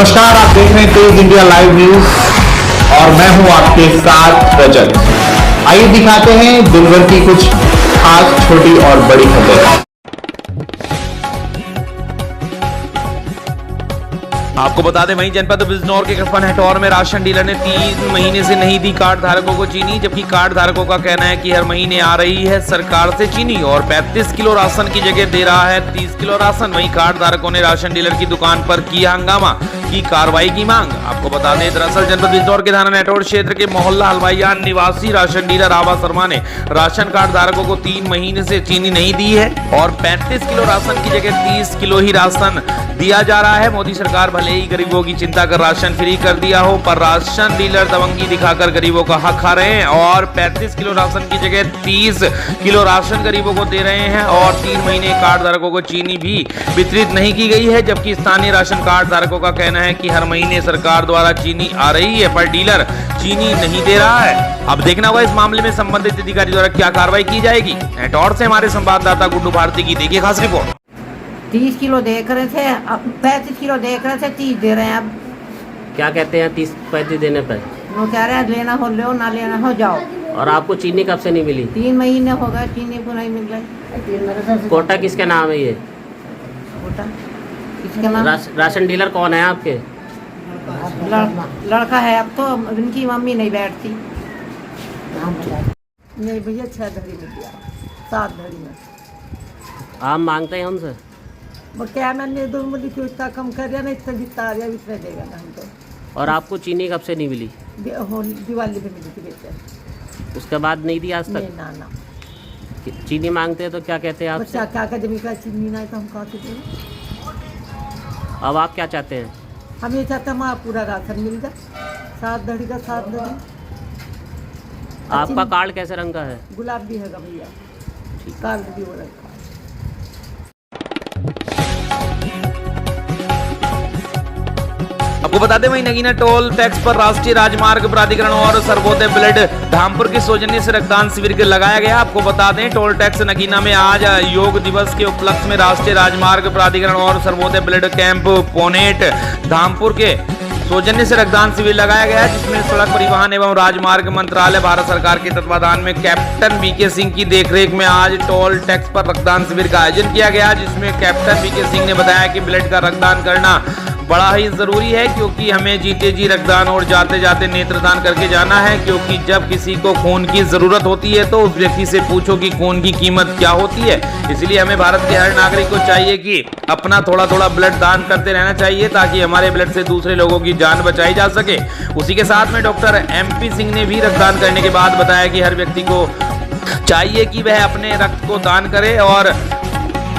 नमस्कार, आप देख रहे हैं तेज इंडिया लाइव न्यूज और मैं हूं आपके साथ रजत। आइए दिखाते हैं दिन भर की कुछ खास छोटी और बड़ी खबरें। आपको बता दें, वहीं जनपद बिजनौर के कस्बा हेटौर में राशन डीलर ने 3 महीने से नहीं दी कार्ड धारकों को चीनी, जबकि कार्ड धारकों का कहना है कि हर महीने आ रही है सरकार से चीनी और 35 किलो राशन की जगह दे रहा है 30 किलो राशन। वहीं कार्ड धारकों ने राशन डीलर की दुकान पर किया हंगामा, की कार्रवाई की मांग। आपको बता दें, दरअसल जनपद बिजनौर के थाना नेटौर क्षेत्र के मोहल्ला हलवाईयान निवासी राशन डीलर आबा शर्मा ने राशन कार्ड धारकों को 3 महीने से चीनी नहीं दी है और 35 किलो राशन की जगह 30 किलो ही राशन दिया जा रहा है। मोदी सरकार भले ही गरीबों की चिंता कर राशन फ्री कर दिया हो, पर राशन डीलर दबंगी दिखाकर गरीबों का हक खा रहे हैं और 35 किलो राशन की जगह 30 किलो राशन गरीबों को दे रहे हैं और 3 महीने कार्ड धारकों को चीनी भी वितरित नहीं की गई है। जबकि स्थानीय राशन कार्ड धारकों का कहना है कि हर महीने सरकार द्वारा चीनी आ रही है पर डीलर चीनी नहीं दे रहा है। अब देखना होगा इस मामले में संबंधित अधिकारी द्वारा क्या कार्रवाई की जाएगी। हेटौर से हमारे संवाददाता गुड्डू भारती की देखिए खास रिपोर्ट। 30 किलो देख रहे थे, अब 35 किलो देख रहे थे, 30 दे रहे हैं। अब क्या कहते हैं 30-35 देने पर? वो कह रहे हैं लेना हो लो, ना लेना हो जाओ। और आपको चीनी कब से नहीं मिली? 3 महीने हो गए, चीनी को नहीं मिल रही। कोटा किसके नाम है ये? कोटा किसके नाम? राशन डीलर कौन है आपके? लड़का है। अब तो इनकी मम्मी नहीं बैठती। नहीं भैया, 6 धड़ी में दिया, 7 धड़ी में। आप मांगते हैं हमसे? वो क्या मैंने दो मुझे क्यों इतना कम कर दिया, नहीं इतना जितना आ रहा इतना देगा ना हम तो। और आपको चीनी कब से नहीं मिली? दिवाली पे मिली थी बेटे। उसके बाद नहीं दी आज तक? नहीं ना। चीनी मांगते हैं तो क्या कहते हैं आप? बच्चा क्या कर, जब का चीनी ना है तो हम कहाँ से दें? अब आप क्या चाहते हैं? हम ये चाहते हैं हमारा पूरा राशन मिल जाए, 7 धड़ी का 7 धड़ी। आपका कार्ड कैसे रंग का है? गुलाबी है भैया, कार्ड भी हो रखा। आपको बता दें, वहीं नगीना टोल टैक्स पर राष्ट्रीय राजमार्ग प्राधिकरण और सर्वोदय ब्लड धामपुर के सौजन्य से रक्तदान शिविर लगाया गया। आपको बता दें, टोल टैक्स नगीना में आज योग दिवस के उपलक्ष्य में राष्ट्रीय राजमार्ग प्राधिकरण और Sarvodaya blood camp Punnett Dhampur के सौजन्य से रक्तदान शिविर लगाया गया, जिसमें सड़क परिवहन एवं राजमार्ग मंत्रालय भारत सरकार के तत्वाधान में कैप्टन बीके सिंह की देखरेख में आज टोल टैक्स पर रक्तदान शिविर का आयोजन किया गया, जिसमें कैप्टन बीके सिंह ने बताया कि ब्लड का रक्तदान करना बड़ा ही जरूरी है, क्योंकि हमें जीते जी रक्तदान और जाते जाते नेत्रदान करके जाना है। क्योंकि जब किसी को खून की जरूरत होती है तो उस व्यक्ति से पूछो कि खून की कीमत क्या होती है। इसलिए हमें भारत के हर नागरिक को चाहिए कि अपना थोड़ा थोड़ा ब्लड दान करते रहना चाहिए, ताकि हमारे ब्लड से दूसरे लोगों की जान बचाई जा सके। उसी के साथ में डॉक्टर MP सिंह ने भी रक्तदान करने के बाद बताया कि हर व्यक्ति को चाहिए कि वह अपने रक्त को दान करे, और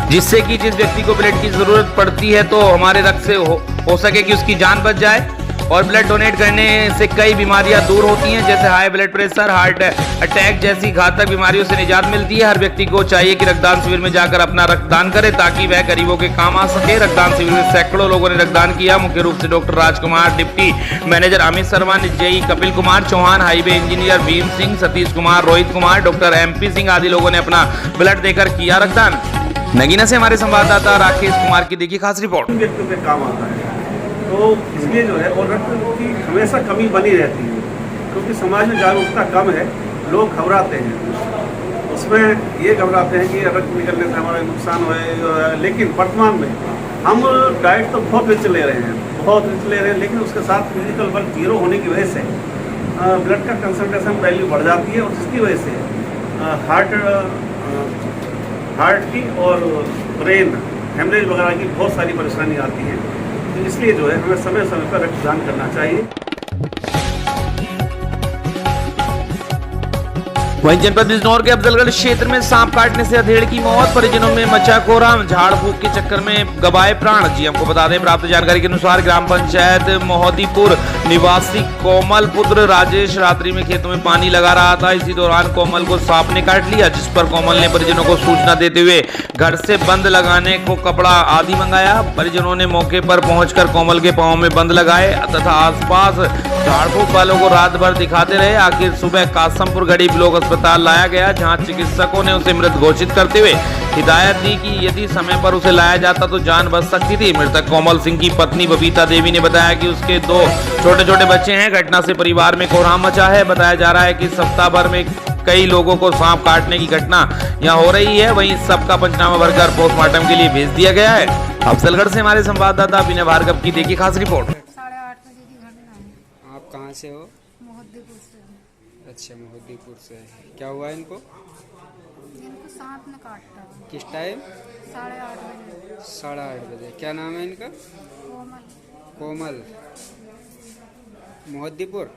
जिससे कि जिस व्यक्ति को ब्लड की जरूरत पड़ती है तो हमारे रक्त से हो सके कि उसकी जान बच जाए। और ब्लड डोनेट करने से कई बीमारियां दूर होती हैं, जैसे high blood pressure, heart attack जैसी घातक बीमारियों से निजात मिलती है। हर व्यक्ति को चाहिए कि रक्तदान शिविर में जाकर अपना रक्तदान करे, ताकि वह गरीबों के काम आ सके। रक्तदान शिविर में सैकड़ों लोगों ने रक्तदान किया। मुख्य रूप से doctor Rajkumar, deputy manager Amit Sharma, JE Kapil Kumar Chauhan, highway engineer Bhim Singh, Satish Kumar, Rohit Kumar, doctor MP Singh आदि लोगों ने अपना ब्लड देकर किया रक्तदान। नगीना से हमारे संवाददाता राकेश कुमार की देखिए खास रिपोर्ट। व्यक्तियों पे काम आता है, तो इसलिए जो है और रक्त की हमेशा कमी बनी रहती है, क्योंकि समाज में जागरूकता कम है। लोग घबराते हैं, उसमें ये घबराते हैं कि रक्त निकलने से हमारा नुकसान होए। लेकिन वर्तमान में हम डाइट तो बहुत रिच ले रहे हैं, लेकिन उसके साथ फिजिकल वर्क 0 होने की वजह से ब्लड का कंसंट्रेशन वैल्यू बढ़ जाती है, और जिसकी वजह से हार्ट की और ब्रेन हेमरेज वगैरह की बहुत सारी परेशानी आती है। तो इसलिए जो है हमें समय समय पर रक्तदान करना चाहिए। वहीं जनपद बिजनौर के अफजलगढ़ क्षेत्र में सांप काटने से अधेड़ की मौत, परिजनों में मचा कोहराम, झाड़ फूक के चक्कर में गवाए प्राण। जी हमको बता दें, प्राप्त जानकारी के अनुसार ग्राम पंचायत मोहदीपुर निवासी कोमल पुत्र राजेश रात्रि में खेतों में पानी लगा रहा था। इसी दौरान कोमल को सांप ने काट लिया, जिस पर कोमल ने परिजनों को सूचना देते हुए घर से बंद लगाने को कपड़ा आदि मंगाया। परिजनों ने मौके पर पहुंचकर कोमल के पांव में बंद लगाए तथा आसपास झाड़ फूक वालों को रात भर दिखाते रहे। आखिर सुबह कासमपुर गरीब लोग अस्पताल लाया गया, जहां चिकित्सकों ने उसे मृत घोषित करते हुए हिदायत दी कि यदि समय पर उसे लाया जाता तो जान बच सकती थी। मृतक कोमल सिंह की पत्नी बबीता देवी ने बताया कि उसके 2 छोटे छोटे बच्चे हैं। घटना से परिवार में कोहराम मचा है। बताया जा रहा है कि सप्ताह भर में कई लोगों को सांप काटने की घटना यहाँ हो रही है। वहीं सबका पंचनामा भरकर पोस्टमार्टम के लिए भेज दिया गया है। अफजलगढ़ से हमारे संवाददाता विनय भार्गव की देखी खास रिपोर्ट। 8:30 बजे की घटना है। आप कहाँ से हो? मोहद्दीपुर से। अच्छा, मोहद्दीपुर से। क्या हुआ इनको? इनको सांप ने काटा। किस टाइम? 8:30 बजे। 8:30 बजे। क्या नाम है इनका? कोमल। कोमल। मोहद्दीपुर।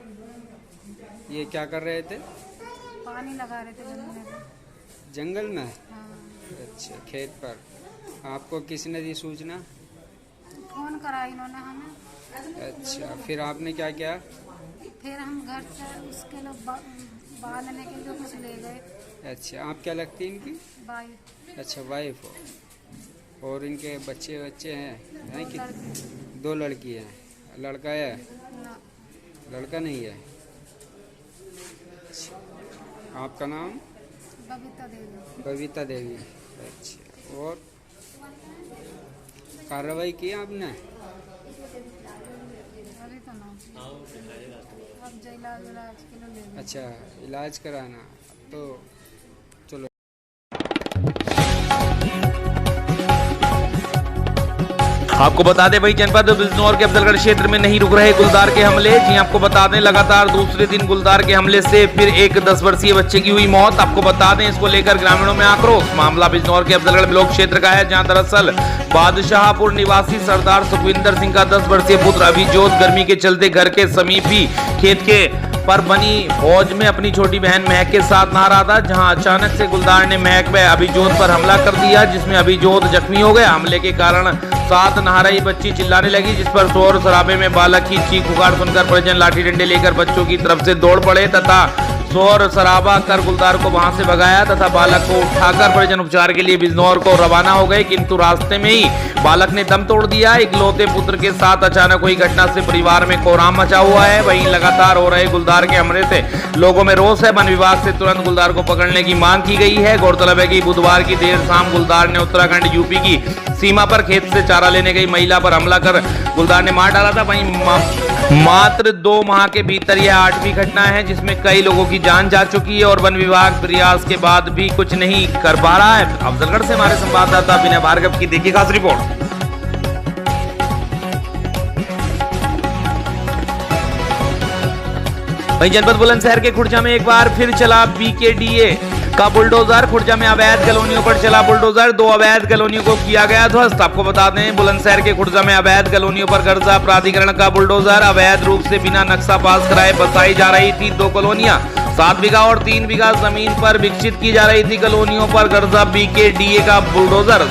ये क्या कर रहे थे? पानी लगा रहे थे जंगल में। जंगल में? हाँ। अच्छा, खेत पर। आपको किसने दी सूचना? फोन करा इन्होंने हमें। अच्छा, फिर आपने क्या किया? फिर हम घर से उसके लोग बांधने के लिए कुछ ले गए। अच्छा, आप क्या लगती इनकी? बाई। अच्छा, वाइफ हो। और इनके बच्चे हैं कि? लड़की। 2 लड़की हैं। लड़का है? ना। लड़का नहीं है। आपका नाम? बबीता देवी। बबीता देवी। अच्छा, और कार्रवाई की आपने? अभी तो ना। अब इलाज के लिए ले गए। अच्छा, इलाज कराना। तो चलो। आपको बता दें भाई, जनपद बिजनौर के अफजलगढ़ क्षेत्र में नहीं रुक रहे गुलदार के हमले। जी आपको बता दें, लगातार दूसरे दिन गुलदार के हमले से फिर एक 10 वर्षीय बच्चे की हुई मौत। आपको बता दें, इसको लेकर ग्रामीणों में आक्रोश। मामला बिजनौर के अफजलगढ़ ब्लॉक क्षेत्र का है, जहां दरअसल बादशाहपुर निवासी सरदार सुखविंदर सिंह का 10 वर्षीय पुत्र अभिजोत गर्मी के चलते घर के समीप ही खेत के पर बनी हौज में अपनी छोटी बहन महक के साथ नहा रहा था, जहां अचानक से गुलदार ने महक व अभिजोत पर हमला कर दिया, जिसमें अभिजोत जख्मी हो गया। हमले के कारण साथ नहा रही बच्ची चिल्लाने लगी, जिस पर शोर शराबे में बालक की चीख पुकार सुनकर परिजन लाठी डंडे लेकर बच्चों की तरफ से दौड़ पड़े तथा शोर शराबा कर गुलदार को वहां से भगाया तथा बालक को उठाकर परिजन उपचार के लिए बिजनौर को रवाना हो गए, किंतु रास्ते में ही बालक ने दम तोड़ दिया। इकलौते पुत्र के साथ अचानक हुई घटना से परिवार में कोहराम मचा हुआ है। वहीं लगातार हो रहे गुलदार के हमले से लोगों में रोष है। वन विभाग से तुरंत गुलदार को पकड़ने की मांग की गई है। गौरतलब है कि बुधवार की देर शाम गुलदार ने उत्तराखंड यूपी की सीमा पर खेत से चारा लेने गई महिला पर हमला कर गुलदार ने मार डाला था। वहीं मात्र 2 माह के भीतर यह 8वीं घटना है, जिसमें कई लोगों की जान जा चुकी है और वन विभाग प्रयास के बाद भी कुछ नहीं कर पा रहा है। अफजलगढ़ से हमारे संवाददाता विनय भार्गव की देखिए खास रिपोर्ट। वहीं जनपद बुलंदशहर के खुर्जा में एक बार फिर चला बीकेडीए का बुलडोजर। खुर्जा में अवैध कॉलोनियों पर चला बुलडोजर। 2 अवैध कॉलोनियों को किया गया ध्वस्त। आपको बता दें, बुलंदशहर के खुर्जा में अवैध कॉलोनियों पर कब्जा प्राधिकरण का बुलडोजर। अवैध रूप से बिना नक्शा पास कराए बसाई जा रही थी 2 कॉलोनियां। 7 बीघा और 3 बीघा जमीन पर विकसित की जा रही थी कॉलोनियों पर कब्जा बीकेडीए का बुलडोजर।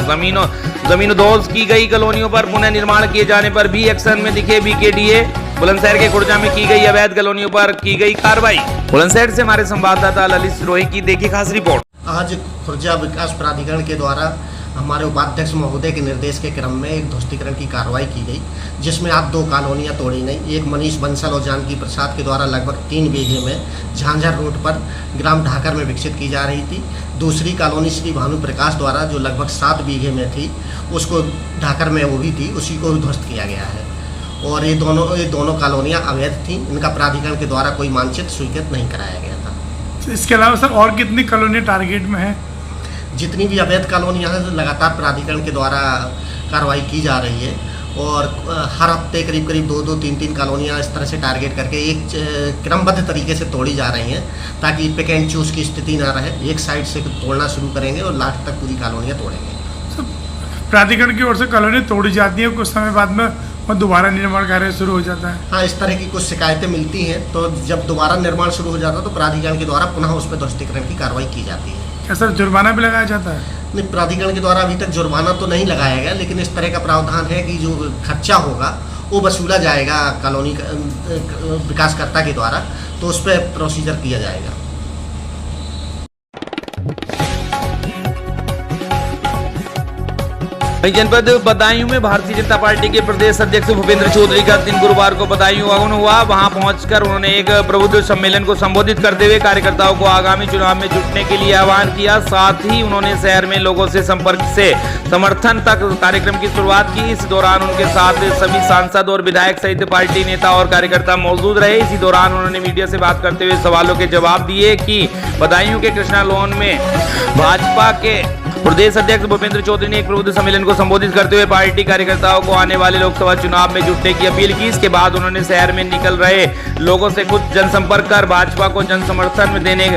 जमीनोदोज की गई कॉलोनियों पर पुनः निर्माण किए जाने पर भी एक्शन में दिखे बीकेडीए। बुलंदशहर के खुर्जा में की गई अवैध कॉलोनियों पर की गई कार्रवाई। बुलंदशहर से हमारे संवाददाता ललित सिरोही की देखी खास रिपोर्ट। आज खुर्जा विकास प्राधिकरण के द्वारा हमारे उपाध्यक्ष महोदय के निर्देश के क्रम में एक ध्वस्तीकरण की कार्रवाई की गई, जिसमें आज 2 कॉलोनियां तोड़ी गई। एक मनीष बंसल और जानकी प्रसाद के द्वारा लगभग 3 बीघे में झांझर रोड पर ग्राम ढाकर में विकसित की जा रही थी। दूसरी कॉलोनी श्री भानु प्रकाश द्वारा जो लगभग 7 बीघे में थी, उसको ढाकर में वो भी थी, उसी को ध्वस्त किया गया है। और ये दोनों कॉलोनियां अवैध थी। इनका प्राधिकरण के द्वारा कोई मानचित्र स्वीकृत नहीं कराया गया था। इसके अलावा सर और कितनी कॉलोनी टारगेट में है? जितनी भी अवैध कॉलोनियां हैं लगातार प्राधिकरण के द्वारा कार्रवाई की जा रही है और हर हफ्ते करीब 2-2, 3-3 कॉलोनियां इस तरह से टारगेट करके एक क्रमबद्ध तरीके से तोड़ी जा रही हैं, ताकि पिक एंड चूज की स्थिति ना रहे। एक साइड से तोड़ना शुरू करेंगे और लास्ट तक पूरी कॉलोनियां तोड़ेंगे। प्राधिकरण की ओर से कॉलोनी तोड़ी जाती है, कुछ समय बाद में और दोबारा निर्माण कार्य शुरू हो जाता है। हाँ, इस तरह की कुछ शिकायतें मिलती हैं, तो जब दोबारा निर्माण शुरू हो जाता है तो प्राधिकरण के द्वारा पुनः उस पर ध्वस्तीकरण की कार्रवाई की जाती है। क्या सर जुर्माना भी लगाया जाता है? नहीं, प्राधिकरण के द्वारा अभी तक जुर्माना तो नहीं लगाया गया, लेकिन इस तरह का प्रावधान है कि जो खर्चा होगा वो वसूला जाएगा कॉलोनी विकासकर्ता के द्वारा, तो उस पर प्रोसीजर किया जाएगा। वहीं जनपद बदायूं में भारतीय जनता पार्टी के प्रदेश अध्यक्ष भूपेंद्र चौधरी का दिन गुरुवार को बदायूं आगमन हुआ। वहां पहुंचकर उन्होंने एक प्रबुद्ध सम्मेलन को संबोधित करते हुए कार्यकर्ताओं को आगामी चुनाव में जुटने के लिए आह्वान किया। साथ ही उन्होंने शहर में लोगों से संपर्क से समर्थन तक कार्यक्रम की शुरुआत की। इस दौरान उनके साथ सभी सांसद और विधायक सहित पार्टी नेता और कार्यकर्ता मौजूद रहे। इसी दौरान उन्होंने मीडिया से बात करते हुए सवालों के जवाब दिए कि बदायूं के कृष्णा लॉन में भाजपा के प्रदेश अध्यक्ष भूपेंद्र चौधरी ने एक प्रबुद्ध सम्मेलन को संबोधित करते हुए पार्टी कार्यकर्ताओं को आने वाले लोकसभा चुनाव में जुटने की अपील की। इसके बाद उन्होंने शहर में निकल रहे लोगों से खुद जनसंपर्क कर भाजपा को जन समर्थन देने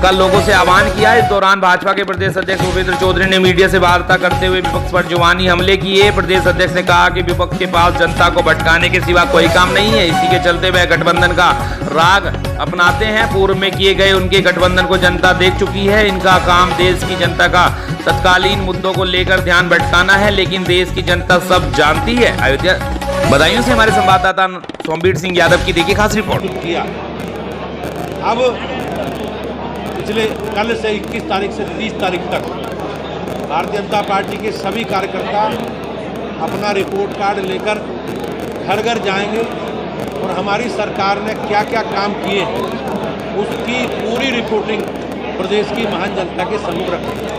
का लोगों से आह्वान किया। इस दौरान भाजपा के प्रदेश अध्यक्ष भूपेंद्र चौधरी ने मीडिया से वार्ता करते हुए विपक्ष पर जुबानी हमले किए। प्रदेश अध्यक्ष ने कहा कि विपक्ष के पास जनता को भटकाने के सिवा कोई काम नहीं है। इसी के चलते वह गठबंधन का राग अपनाते हैं। पूर्व में किए गए उनके गठबंधन को जनता देख चुकी है। इनका काम देश की जनता का तत्कालीन मुद्दों को लेकर ध्यान भटकाना है, लेकिन देश की जनता सब जानती है। अयोध्या बदायूं से हमारे संवाददाता सोमवीर सिंह यादव की देखिए खास रिपोर्ट। किया अब पिछले कल से 21 तारीख से 30 तारीख तक भारतीय जनता पार्टी के सभी कार्यकर्ता अपना रिपोर्ट कार्ड लेकर घर घर जाएंगे और हमारी सरकार ने क्या क्या काम किए हैं उसकी पूरी रिपोर्टिंग प्रदेश की महान जनता के सम्मुख रखेंगे।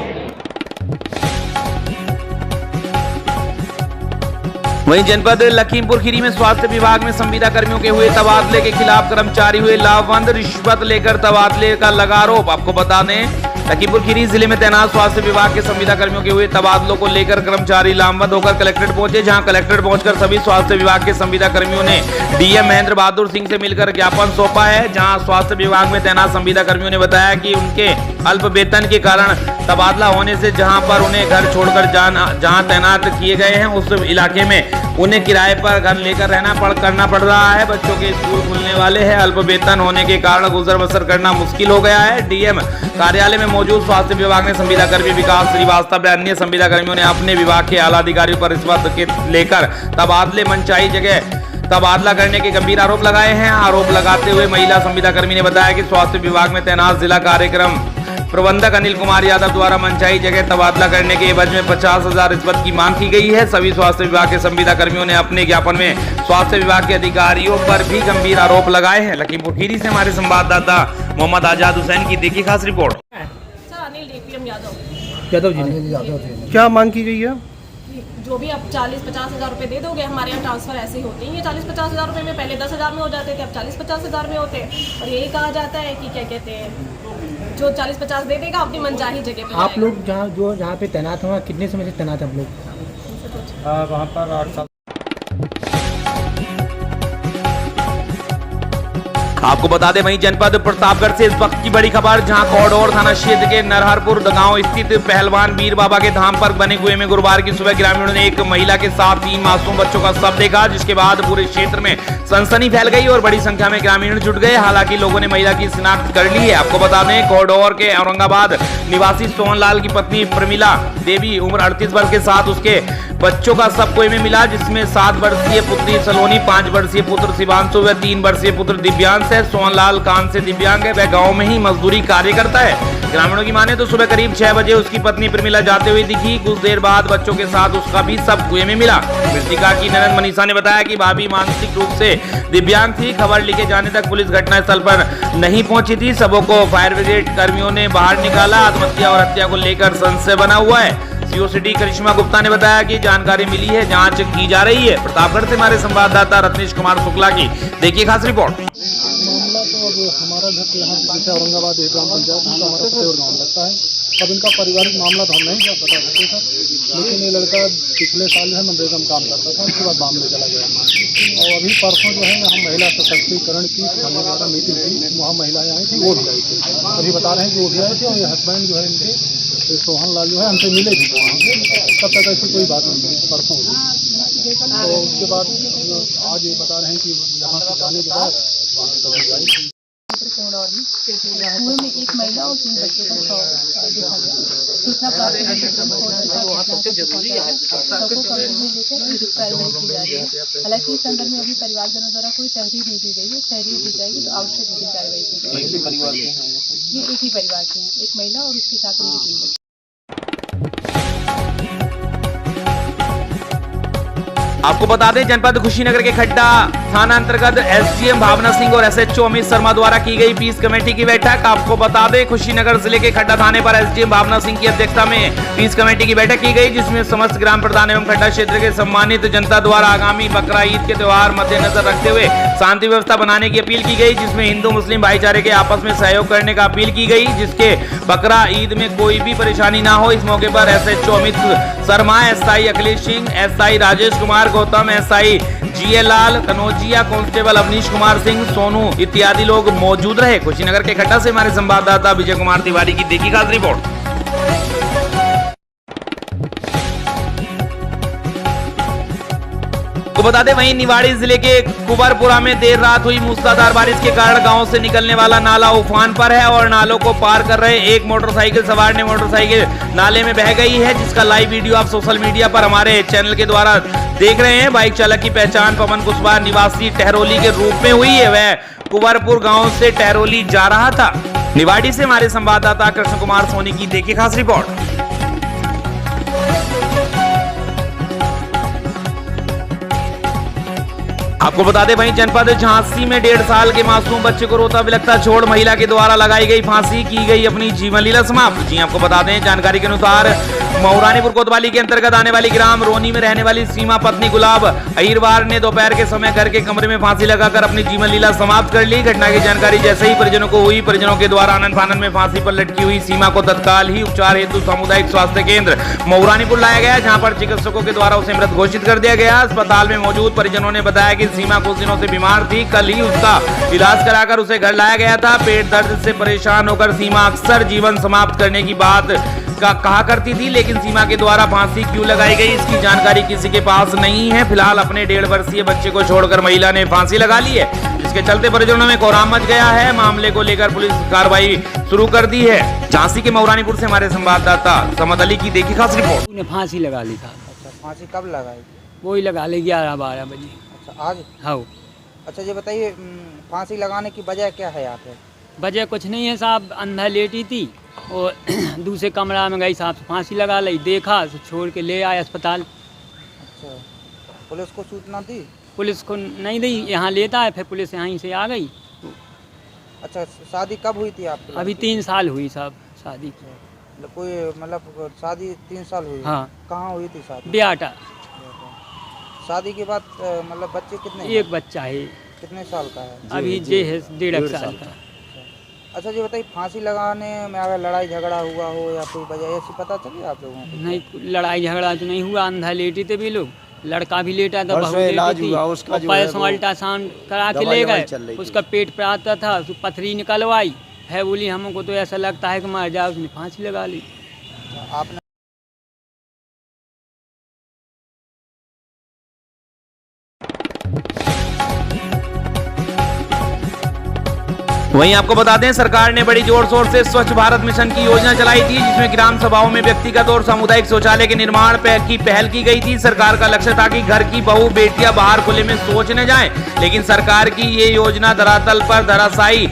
वहीं जनपद लखीमपुर खीरी में स्वास्थ्य विभाग में संविदा कर्मियों के हुए तबादले के खिलाफ कर्मचारी हुए लामबंद। रिश्वत लेकर तबादले का लगा आरोप। आपको बता दें लखीमपुर खीरी जिले में तैनात स्वास्थ्य विभाग के संविदा कर्मियों के हुए तबादलों को लेकर कर्मचारी लामबंद होकर कलेक्ट्रेट पहुंचे, जहां कलेक्ट्रेट पहुंचकर सभी स्वास्थ्य विभाग के संविदा कर्मियों ने डीएम महेंद्र बहादुर सिंह से मिलकर ज्ञापन सौंपा है। जहां स्वास्थ्य विभाग में तैनात संविदा कर्मियों ने बताया कि उनके अल्प वेतन के कारण तबादला होने से जहां पर उन्हें घर छोड़कर जहां तैनात किए गए हैं उस इलाके में उन्हें किराए पर घर लेकर करना पड़ रहा है। बच्चों के स्कूल खुलने वाले हैं। अल्प वेतन होने के कारण गुजर बसर करना मुश्किल हो गया है। डीएम कार्यालय में मौजूद स्वास्थ्य विभाग में संविदा कर्मी विकास श्रीवास्तव व अन्य संविदा कर्मियों ने अपने विभाग के आला अधिकारियों पर रिश्वत के लेकर तबादले मनचाही जगह तबादला करने के गंभीर आरोप लगाए हैं। आरोप लगाते हुए महिला संविदा कर्मी ने बताया कि स्वास्थ्य विभाग में तैनात जिला कार्यक्रम प्रबंधक अनिल कुमार यादव द्वारा मनचाही जगह तबादला करने के एवज में 50,000 रिश्वत की मांग की गई है। सभी स्वास्थ्य विभाग के संविदा कर्मियों ने अपने ज्ञापन में स्वास्थ्य विभाग के अधिकारियों पर भी गंभीर आरोप लगाए हैं। लखीमपुर खीरी से हमारे संवाददाता मोहम्मद आजाद हुसैन की देखिए खास रिपोर्ट। अनिल डीपीएम यादव जी ने क्या मांग की गई है? जो भी आप 40-50 हज़ार रुपये दे दोगे, हमारे यहाँ ट्रांसफ़र ऐसे ही होते हैं। ये 40-50 हज़ार रुपये में पहले 10,000 में हो जाते थे, अब 40-50 हज़ार में होते हैं। और यही कहा जाता है कि क्या कहते हैं, जो 40-50 दे देगा अपनी मनचाही जगह पे। आप लोग जहाँ पे तैनात हुआ कितने समय से तैनात हैं आप लोग? वहाँ पर 8 साल। आपको बता दें वहीं जनपद प्रतापगढ़ से इस वक्त की बड़ी खबर, जहां कोडौर थाना क्षेत्र के नरहरपुर गांव स्थित पहलवान वीर बाबा के धाम पर बने कुएं में गुरुवार की सुबह ग्रामीणों ने एक महिला के साथ 3 मासूम बच्चों का शव देखा, जिसके बाद पूरे क्षेत्र में सनसनी फैल गई और बड़ी संख्या में ग्रामीण जुट गए। हालांकि लोगों ने महिला की शिनाख्त कर ली है। आपको बता दें कोडौर के औरंगाबाद निवासी सोहनलाल की पत्नी प्रमिला देवी उम्र 38 वर्ष के साथ उसके बच्चों का शव कुएं में मिला, जिसमें 7 वर्षीय पुत्री सलोनी, 5 वर्षीय पुत्र शिवांशु व 3 वर्षीय पुत्र दिव्यांश है। सोहनलाल कान से दिव्यांग है, वह गांव में ही मजदूरी कार्य करता है। ग्रामीणों की माने तो सुबह करीब 6 बजे उसकी पत्नी प्रमिला जाते हुए दिखी। कुछ देर बाद बच्चों के साथ उसका भी शव कुएं में मिला। मृतका की ननद मनीषा ने बताया कि भाभी मानसिक रूप से दिव्यांग थी। खबर लिखे जाने तक पुलिस घटनास्थल पर नहीं पहुंची थी। सबों को फायर ब्रिगेड कर्मियों ने बाहर निकाला। आत्महत्या और हत्या को लेकर संशय बना हुआ है। सीओ सिटी करिश्मा गुप्ता ने बताया कि जानकारी मिली है, जांच की जा रही है। प्रतापगढ़ से हमारे संवाददाता रत्नेश कुमार शुक्ला की देखिए खास रिपोर्ट। मामला तो अब हमारा घर यहाँ जैसे औरंगाबाद एक ग्राम पंचायत तो हमारा फतेहपुर गाँव लगता है। अब इनका पारिवारिक मामला तो हम नहीं बता सकते सर, लेकिन ये लड़का पिछले साल जो है मनरेगा में काम करता था, उसके बाद बॉम्बे चला गया। और अभी परसों जो है हम महिला सशक्तिकरण की थाने द्वारा मीटिंग थी, वहाँ महिलाएँ आई थी, वो भी आई थी। अभी बता रहे हैं कि वो भी आए थे और ये हस्बैंड जो है इनके सोहनलाल जो है हमसे मिले भी वहाँ पे। तब तक ऐसी कोई बात नहीं, परसों हुई। तो उसके बाद आज ये बता रहे हैं कि यहाँ से जाने के बाद वहाँ कभी जाएंगे। कुएं में एक महिला और 3 बच्चों का शव देखा गया। सूचना प्राप्त होने के कार्रवाई की जा रही है। हालांकि इस संदर्भ में अभी परिवारजनों द्वारा कोई तहरीर नहीं दी गई है। तहरीर दी जाएगी तो आवश्यक विधिक कार्रवाई की जाएगी। ये एक ही परिवार के हैं, एक महिला और उसके साथ उनके 3 बच्चे। आपको बता दें जनपद कुशीनगर के खड्डा थाना अंतर्गत एसडीएम भावना सिंह और एसएचओ अमित शर्मा द्वारा की गई पीस कमेटी की बैठक। आपको बता दें कुशीनगर जिले के खड्डा थाने पर एसडीएम भावना सिंह की अध्यक्षता में पीस कमेटी की बैठक की गई, जिसमें समस्त ग्राम प्रधान एवं खड्डा क्षेत्र के सम्मानित जनता द्वारा आगामी बकरा ईद के त्योहार मद्देनजर रखते हुए शांति व्यवस्था बनाने की अपील की गई, जिसमें हिंदू मुस्लिम भाईचारे के आपस में सहयोग करने का अपील की गई, जिसके बकरा ईद में कोई भी परेशानी ना हो। इस मौके पर SHO Amit Sharma, SI Akhilesh Singh, SI Rajesh Kumar Gautam, SI GA Lal Kanaujia, constable Avnish Kumar Singh Sonu इत्यादि लोग मौजूद रहे। कुशीनगर के खड्डा से हमारे संवाददाता विजय कुमार तिवारी की देखी खास रिपोर्ट। तो बता दें वहीं निवाड़ी जिले के कुबरपुरा में देर रात हुई मूसलाधार बारिश के कारण गांव से निकलने वाला नाला उफान पर है और नालों को पार कर रहे एक मोटरसाइकिल सवार ने मोटरसाइकिल नाले में बह गई है, जिसका लाइव वीडियो आप सोशल मीडिया पर हमारे चैनल के द्वारा देख रहे हैं। बाइक चालक की पहचान पवन कुशवाहा निवासी टहरोली के रूप में हुई है। वह कुबरपुर गाँव से टहरोली जा रहा था। निवाड़ी से हमारे संवाददाता कृष्ण कुमार सोनी की देखिए खास रिपोर्ट। आपको बता दें वहीं जनपद झांसी में 1.5 साल के मासूम बच्चे को रोता बिलखता छोड़ महिला के द्वारा लगाई गई फांसी की गई अपनी जीवन लीला समाप्त। जी आपको बता दें जानकारी के अनुसार मऊरानीपुर कोतवाली के अंतर्गत आने वाली ग्राम रोनी में रहने वाली सीमा पत्नी गुलाब अहिरवार ने दोपहर के समय घर के कमरे में फांसी लगाकर अपनी जीवन लीला समाप्त कर ली। घटना की जानकारी जैसे ही परिजनों को हुई, परिजनों के द्वारा आनन फानन में फांसी पर लटकी हुई सीमा को तत्काल ही उपचार हेतु सामुदायिक स्वास्थ्य केंद्र मऊरानीपुर लाया गया, जहां पर चिकित्सकों के द्वारा उसे मृत घोषित कर दिया गया। अस्पताल में मौजूद परिजनों ने बताया कि सीमा कुछ दिनों से बीमार थी। कल ही उसका इलाज कराकर उसे घर लाया गया था। पेट दर्द से परेशान होकर सीमा अक्सर जीवन समाप्त करने की बात कहा करती थी, लेकिन सीमा के द्वारा फांसी क्यों लगाई गई इसकी जानकारी किसी के पास नहीं है। फिलहाल अपने 1.5 वर्षीय बच्चे को छोड़कर महिला ने फांसी लगा ली है, जिसके चलते परिजनों में कोहराम मच गया है। मामले को लेकर पुलिस कार्रवाई शुरू कर दी है। झांसी के मऊरानीपुर से हमारे संवाददाता समद अली की देखी खास रिपोर्ट। उन्हें फांसी लगा ली था। अच्छा, फांसी कब लगाई? वो ही लगा ले 11-12 बजे। अच्छा, आज? हाँ। अच्छा, ये बताइए फांसी लगाने की वजह क्या है यहाँ पे? वजह कुछ नहीं है साहब, अंधा लेटी थी और दूसरे कमरा में गई साहब फांसी लगा ली, देखा तो छोड़ के ले आए अस्पताल। अच्छा, पुलिस को सूचना दी? पुलिस को नहीं दी, यहाँ लेता है, फिर पुलिस यहीं से आ गई। अच्छा, शादी कब हुई थी आपकी? अभी 3 साल हुई साहब शादी। कोई मतलब शादी 3 साल हुई? हाँ। कहाँ हुई थी शादी? ब्याटा। शादी के बाद मतलब बच्चे कितने? एक बच्चा है। कितने साल का है? अभी जे है 1.5 साल का। अच्छा, ये बताइए फांसी लगाने में अगर लड़ाई झगड़ा हुआ हो या कोई वजह ऐसी पता चली आप लोगों को? नहीं, लड़ाई झगड़ा तो नहीं हुआ, अंधा लेटी थे भी लोग, लड़का भी लेटा था, बहू लेटी थी, और पैसों अल्ट्रासाउंड करा के ले गए। उसका पेट पे आता था, उसको पथरी निकलवाई है, बोली हमको तो ऐसा लगता है कि मर जाए, उसने फांसी लगा ली। आपने वहीं आपको बता दें सरकार ने बड़ी जोर शोर से स्वच्छ भारत मिशन की योजना चलाई थी, जिसमें ग्राम सभाओं में व्यक्तिगत और सामुदायिक शौचालय के निर्माण की पहल की गई थी। सरकार का लक्ष्य था कि घर की बहू बेटियां बाहर खुले में शौच न जाएं, लेकिन सरकार की ये योजना धरातल पर धराशायी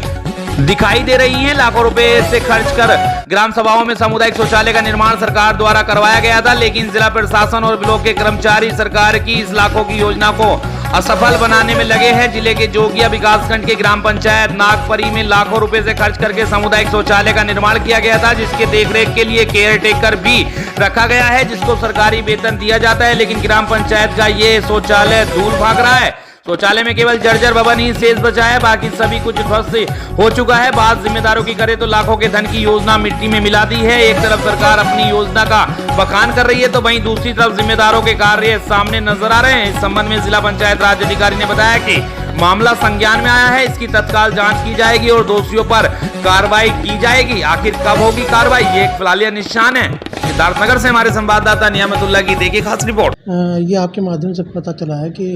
दिखाई दे रही है। लाखों रुपए से खर्च कर ग्राम सभाओं में सामुदायिक शौचालय का निर्माण सरकार द्वारा करवाया गया था, लेकिन जिला प्रशासन और ब्लॉक के कर्मचारी सरकार की इस लाखों की योजना को असफल बनाने में लगे हैं। जिले के जोगिया विकासखंड के ग्राम पंचायत नागपरी में लाखों रुपए से खर्च करके सामुदायिक शौचालय का निर्माण किया गया था, जिसके देखरेख के लिए केयर टेकर भी रखा गया है, जिसको सरकारी वेतन दिया जाता है, लेकिन ग्राम पंचायत का ये शौचालय धूल भाग रहा है। शौचालय में केवल जर्जर भवन ही शेष बचा है, बाकी सभी कुछ ध्वस्त हो चुका है। बात जिम्मेदारों की करे तो लाखों के धन की योजना मिट्टी में मिला दी है। एक तरफ सरकार अपनी योजना का बखान कर रही है, तो वहीं दूसरी तरफ जिम्मेदारों के कार्य सामने नजर आ रहे हैं। इस संबंध में जिला पंचायत राज अधिकारी ने बताया कि मामला संज्ञान में आया है, इसकी तत्काल जांच की जाएगी और दोषियों पर कार्रवाई की जाएगी। आखिर कब होगी कार्रवाई, ये एक फिलहाल निशान है। सिद्धार्थनगर से हमारे संवाददाता नियामतुल्लाह की देखिए खास रिपोर्ट। ये आपके माध्यम से पता चला है कि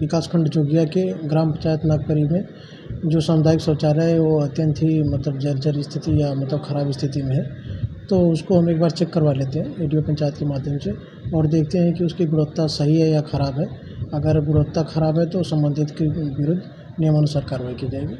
विकासखंड जोगिया के ग्राम पंचायत नागपरी में जो सामुदायिक शौचालय है वो अत्यंत ही मतलब जर्जर स्थिति या मतलब ख़राब स्थिति में है, तो उसको हम एक बार चेक करवा लेते हैं एडीओ पंचायत के माध्यम से और देखते हैं कि उसकी गुणवत्ता सही है या ख़राब है। अगर गुणवत्ता ख़राब है तो संबंधित के विरुद्ध नियमानुसार कार्रवाई की जाएगी।